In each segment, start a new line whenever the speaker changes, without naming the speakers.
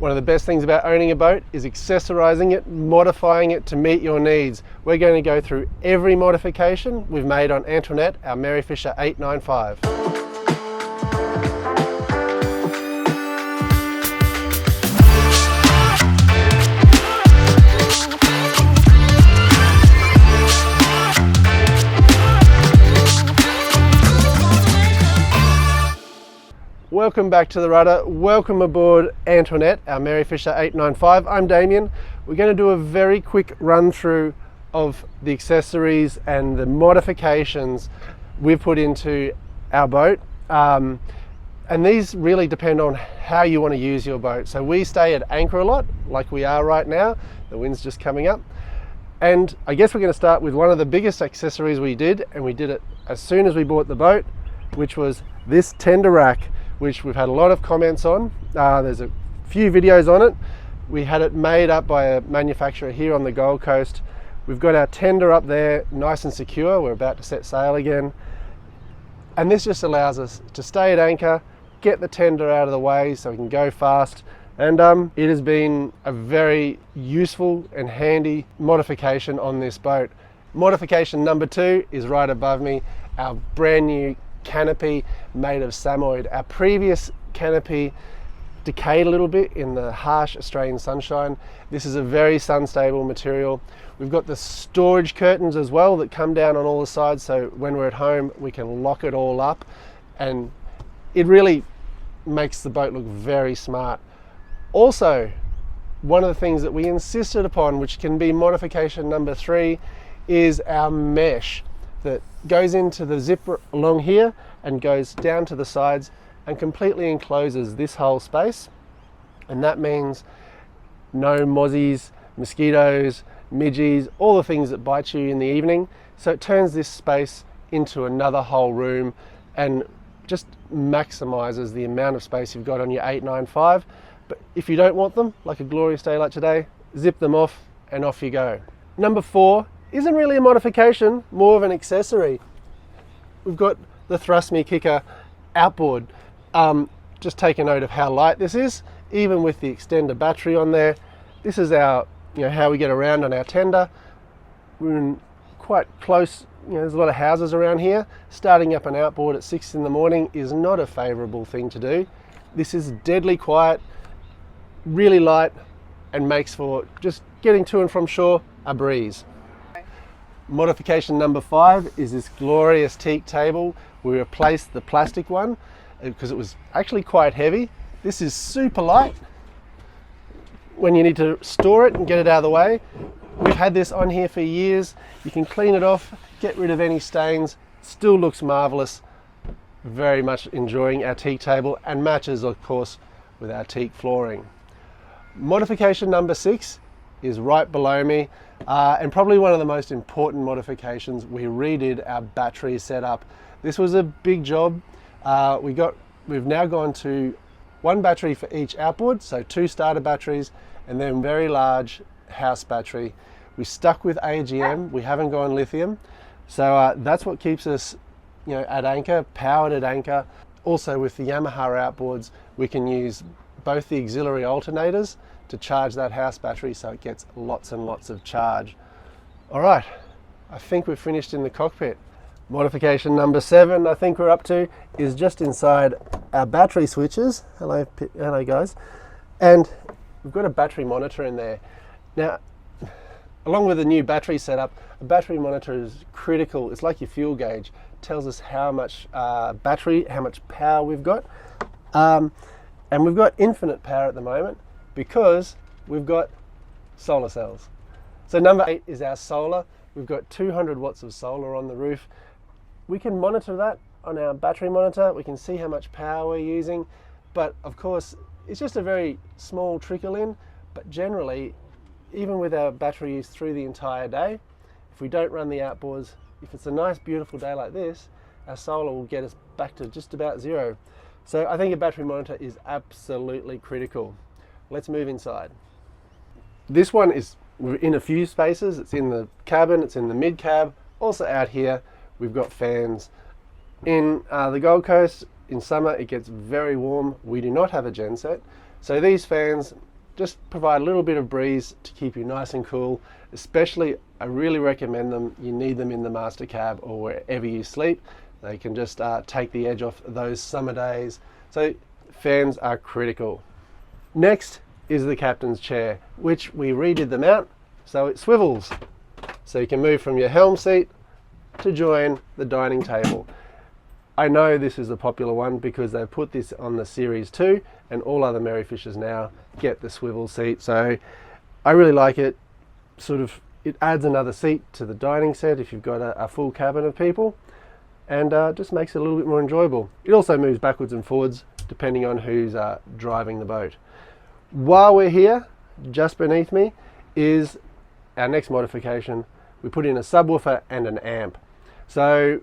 One of the best things about owning a boat is accessorizing it, modifying it to meet your needs. We're going to go through every modification we've made on Antoinette, our Merryfisher 895. Welcome back to the rudder. Welcome aboard Antoinette, our Merryfisher 895. I'm Damien. We're going to do a very quick run through of the accessories and the modifications we've put into our boat. And these really depend on how you want to use your boat. So we stay at anchor a lot, like we are right now. The wind's just coming up. And I guess we're going to start with one of the biggest accessories we did, and we did it as soon as we bought the boat, which was this tender rack, which we've had a lot of comments on. There's a few videos on it. We had it made up by a manufacturer here on the Gold Coast. We've got our tender up there nice and secure. We're about to set sail again. And this just allows us to stay at anchor, get the tender out of the way so we can go fast. And it has been a very useful and handy modification on this boat. Modification number 2 is right above me, our brand new canopy made of Samoyed. Our previous canopy decayed a little bit in the harsh Australian sunshine. This is a very sun-stable material. We've got the storage curtains as well that come down on all the sides, so when we're at home we can lock it all up, and it really makes the boat look very smart. Also, one of the things that we insisted upon, which can be modification number 3, is our mesh that goes into the zipper along here and goes down to the sides and completely encloses this whole space. And that means no mozzies, mosquitoes, midges, all the things that bite you in the evening. So it turns this space into another whole room and just maximizes the amount of space you've got on your 895. But if you don't want them, like a glorious day like today, zip them off and off you go. Number 4 isn't really a modification, more of an accessory. We've got the Thrust Me Kicker outboard. Just take a note of how light this is, even with the extender battery on there. This is our, how we get around on our tender. We're in quite close, there's a lot of houses around here. Starting up an outboard at 6 in the morning is not a favorable thing to do. This is deadly quiet, really light, and makes for just getting to and from shore a breeze. Modification number 5 is this glorious teak table. We replaced the plastic one because it was actually quite heavy. This is super light when you need to store it and get it out of the way. We've had this on here for years. You can clean it off, get rid of any stains. Still looks marvelous. Very much enjoying our teak table, and matches of course with our teak flooring. Modification number 6 is right below me, and probably one of the most important modifications. We redid our battery setup. This was a big job. We've now gone to 1 battery for each outboard, so 2 starter batteries and then very large house battery. We stuck with AGM, we haven't gone lithium, so that's what keeps us at anchor, powered at anchor. Also with the Yamaha outboards, we can use both the auxiliary alternators to charge that house battery, so it gets lots and lots of charge. All right, I think we've finished in the cockpit. Modification number 7, I think we're up to, is just inside our battery switches. Hello guys. And we've got a battery monitor in there. Now, along with the new battery setup, a battery monitor is critical. It's like your fuel gauge. It tells us how much battery, how much power we've got. And we've got infinite power at the moment because we've got solar cells. So number 8 is our solar. We've got 200 watts of solar on the roof. We can monitor that on our battery monitor. We can see how much power we're using, but of course it's just a very small trickle in. But generally, even with our battery use through the entire day, if we don't run the outboards, if it's a nice beautiful day like this, our solar will get us back to just about 0. So I think a battery monitor is absolutely critical. Let's move inside. This one is in a few spaces. It's in the cabin, it's in the mid cab, also out here. We've got fans. In the Gold Coast, in summer, it gets very warm. We do not have a genset. So these fans just provide a little bit of breeze to keep you nice and cool. Especially, I really recommend them. You need them in the master cab or wherever you sleep. They can just take the edge off those summer days. So fans are critical. Next is the captain's chair, which we redid them out so it swivels. So you can move from your helm seat to join the dining table. I know this is a popular one because they've put this on the Series 2 and all other Merryfishers now get the swivel seat. So I really like it. It adds another seat to the dining set if you've got a full cabin of people, and just makes it a little bit more enjoyable. It also moves backwards and forwards depending on who's driving the boat. While we're here, just beneath me is our next modification. We put in a subwoofer and an amp. So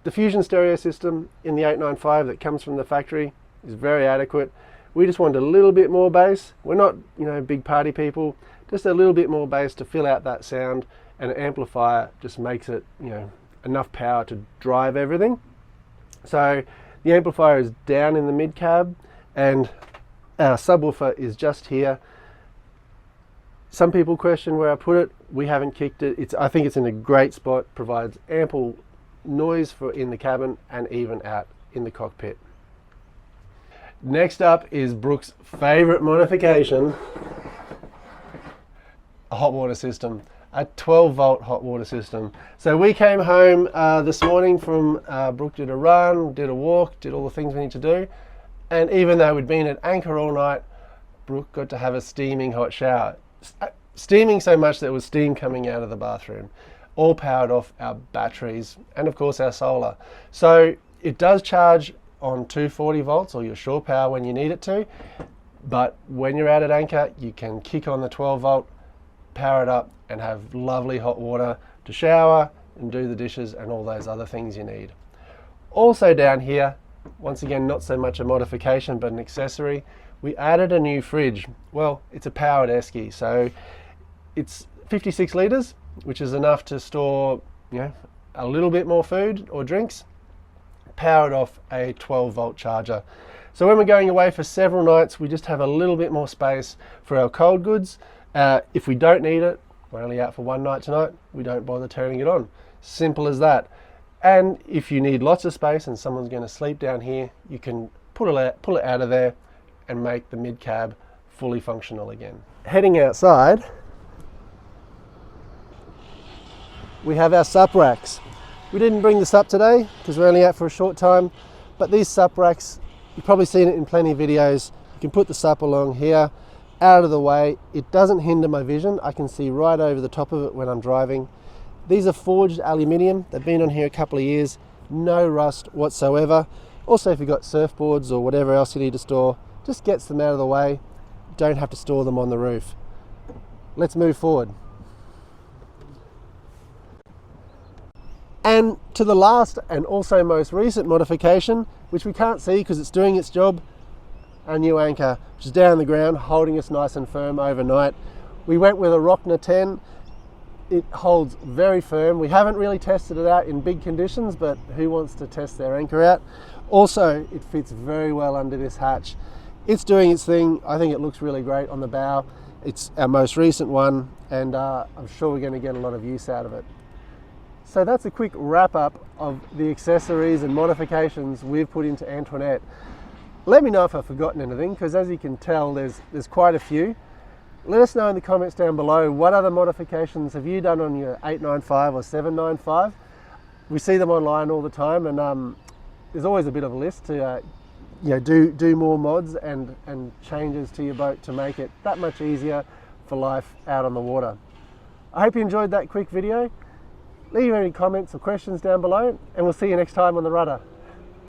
the Fusion stereo system in the 895 that comes from the factory is very adequate. We just want a little bit more bass. We're not, big party people, just a little bit more bass to fill out that sound, and an amplifier just makes it, enough power to drive everything. So the amplifier is down in the mid cab and our subwoofer is just here. Some people question where I put it. We haven't kicked it. I think it's in a great spot, provides ample noise for in the cabin and even out in the cockpit. Next up is Brooke's favorite modification, a hot water system, a 12-volt hot water system. So we came home this morning from, Brooke did a run, did a walk, did all the things we need to do. And even though we'd been at anchor all night, Brooke got to have a steaming hot shower. Steaming so much that there was steam coming out of the bathroom, all powered off our batteries and of course our solar. So it does charge on 240 volts or your shore power when you need it to, but when you're out at anchor, you can kick on the 12 volt, power it up and have lovely hot water to shower and do the dishes and all those other things you need. Also down here, once again, not so much a modification, but an accessory. We added a new fridge. Well, it's a powered esky, so it's 56 litres, which is enough to store, a little bit more food or drinks, powered off a 12-volt charger. So when we're going away for several nights, we just have a little bit more space for our cold goods. If we don't need it, we're only out for one night tonight, we don't bother turning it on. Simple as that. And if you need lots of space and someone's going to sleep down here, you can pull it out of there and make the mid cab fully functional again. Heading outside, we have our sup racks. We didn't bring the sup today because we're only out for a short time, but these sup racks, you've probably seen it in plenty of videos. You can put the sup along here, out of the way. It doesn't hinder my vision. I can see right over the top of it when I'm driving. These are forged aluminium. They've been on here a couple of years, no rust whatsoever. Also, if you've got surfboards or whatever else you need to store, just gets them out of the way. Don't have to store them on the roof. Let's move forward. And to the last and also most recent modification, which we can't see because it's doing its job, our new anchor, which is down the ground, holding us nice and firm overnight. We went with a Rockner 10. It holds very firm. We haven't really tested it out in big conditions, but who wants to test their anchor out? Also, it fits very well under this hatch. It's doing its thing. I think it looks really great on the bow. It's our most recent one, and I'm sure we're going to get a lot of use out of it. So that's a quick wrap up of the accessories and modifications we've put into Antoinette. Let me know if I've forgotten anything, because as you can tell, there's quite a few. Let us know in the comments down below, what other modifications have you done on your 895 or 795? We see them online all the time, and there's always a bit of a list to do more mods and changes to your boat to make it that much easier for life out on the water. I hope you enjoyed that quick video. Leave any comments or questions down below, and we'll see you next time on the rudder.